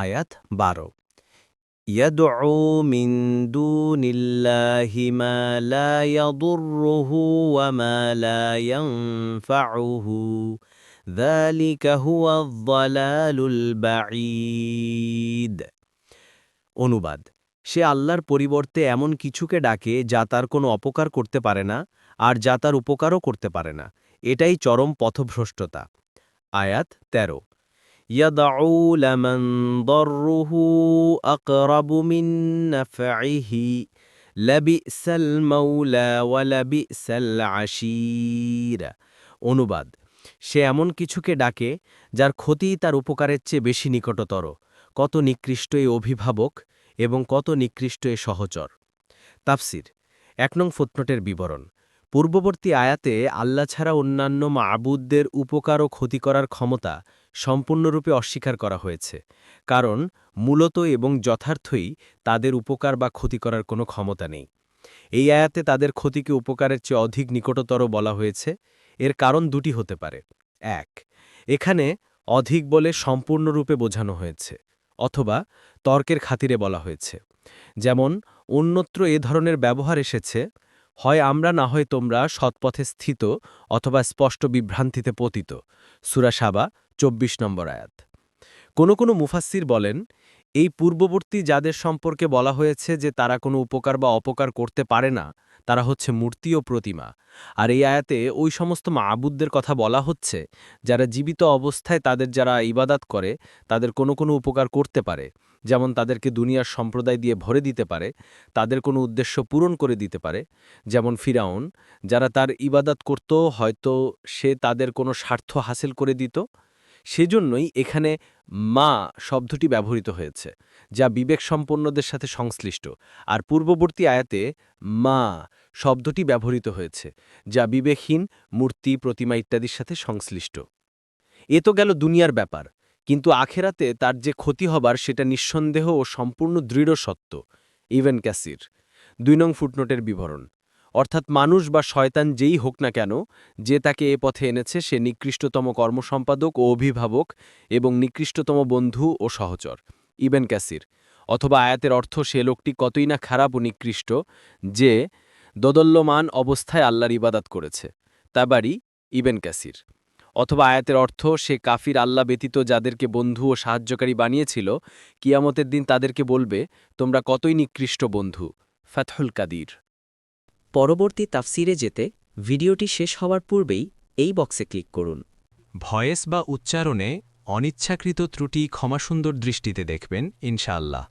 আয়াত 12 ইয়াদউ মিন দুনিল্লাহি মা লা ইয়াদুররুহু ওয়া মা লা ইয়ানফাউহু যালিকা হুয়ায যালালুল বাঈদ। অনুবাদ: সে আল্লাহর পরিবর্তে এমন কিছুকে ডাকে যা তার কোনো অপকার করতে পারে না আর যা তার উপকারও করতে পারে না। এটাই চরম পথভ্রষ্টতা। আয়াত 13 ইয়াদউ লামান দররুহু আকরাবু মিন নাফঈহি লাবিসাল মাওলা ওয়া লাবিসাল আশীর। অনুবাদ: সে এমন কিছুকে ডাকে যার ক্ষতি তার উপকারের চেয়ে বেশি নিকটতর। কত নিকৃষ্ট এই অভিভাবক এবং কত নিকৃষ্ট এ সহচর। তাফসির: ১ নং ফুটনোটের বিবরণ। পূর্ববর্তী আয়াতে আল্লাহ ছাড়া অন্যান্য মাবুদদের উপকার ও ক্ষতি করার ক্ষমতা সম্পূর্ণরূপে অস্বীকার করা হয়েছে, কারণ মূলত এবং যথার্থই তাদের উপকার বা ক্ষতি করার কোনো ক্ষমতা নেই। এই আয়াতে তাদের ক্ষতিকে উপকারের চেয়ে অধিক নিকটতর বলা হয়েছে। এর কারণ দুটি হতে পারে। ১. এখানে অধিক বলে সম্পূর্ণরূপে বোঝানো হয়েছে, অথবা তর্কের খাতিরে বলা হয়েছে। যেমন অন্যত্র এ ধরনের ব্যবহার এসেছে, হয় আমরা না হয় তোমরা সৎপথে স্থিত অথবা স্পষ্ট বিভ্রান্তিতে পতিত। সূরা সাবা ২৪ নম্বর আয়াত। কোনো মুফাসসির বলেন, এই পূর্ববর্তী যাদের সম্পর্কে বলা হয়েছে যে তারা কোনো উপকার বা অপকার করতে পারে না, তারা হচ্ছে মূর্তি ও প্রতিমা। আর এই আয়াতে ওই সমস্ত মাবুদদের কথা বলা হচ্ছে যারা জীবিত অবস্থায় তাদের যারা ইবাদাত করে তাদের কোনো উপকার করতে পারে, যেমন তাদেরকে দুনিয়ার সম্প্রদায় দিয়ে ভরে দিতে পারে, তাদের কোনো উদ্দেশ্য পূরণ করে দিতে পারে, যেমন ফিরাউন, যারা তার ইবাদাত করত হয়তো সে তাদের কোনো স্বার্থ হাসিল করে দিত। সেজন্যই এখানে মা শব্দটি ব্যবহৃত হয়েছে, যা বিবেকসম্পন্নদের সাথে সংশ্লিষ্ট, আর পূর্ববর্তী আয়াতে মা শব্দটি ব্যবহৃত হয়েছে, যা বিবেকহীন মূর্তি প্রতিমা ইত্যাদির সাথে সংশ্লিষ্ট। এ তো গেল দুনিয়ার ব্যাপার, কিন্তু আখেরাতে তার যে ক্ষতি হবার সেটা নিঃসন্দেহ ও সম্পূর্ণ দৃঢ় সত্য। ইবন কাসির ২ নং ফুটনোটের বিবরণ। অর্থাৎ মানুষ বা শয়তান যেই হোক না কেন, যে তাকে এ পথে এনেছে সে নিকৃষ্টতম কর্মসম্পাদক ও অভিভাবক এবং নিকৃষ্টতম বন্ধু ও সহচর। ইবন কাসির। অথবা আয়াতের অর্থ সে লোকটি কতই না খারাপ ও নিকৃষ্ট যে দোদল্যমান অবস্থায় আল্লাহর ইবাদাত করেছে। তাবারি ইবন কাসির। অথবা আয়াতের অর্থ সে কাফির আল্লাহ ব্যতীত যাদেরকে বন্ধু ও সাহায্যকারী বানিয়েছিল, কিয়ামতের দিন তাদেরকে বলবে, তোমরা কতই নিকৃষ্ট বন্ধু। ফাতহুল কাদির। পরবর্তী তাফসিরে যেতে ভিডিওটি শেষ হওয়ার পূর্বেই এই বক্সে ক্লিক করুন। ভয়েস বা উচ্চারণে অনিচ্ছাকৃত ত্রুটি ক্ষমাসুন্দর দৃষ্টিতে দেখবেন ইনশাআল্লাহ।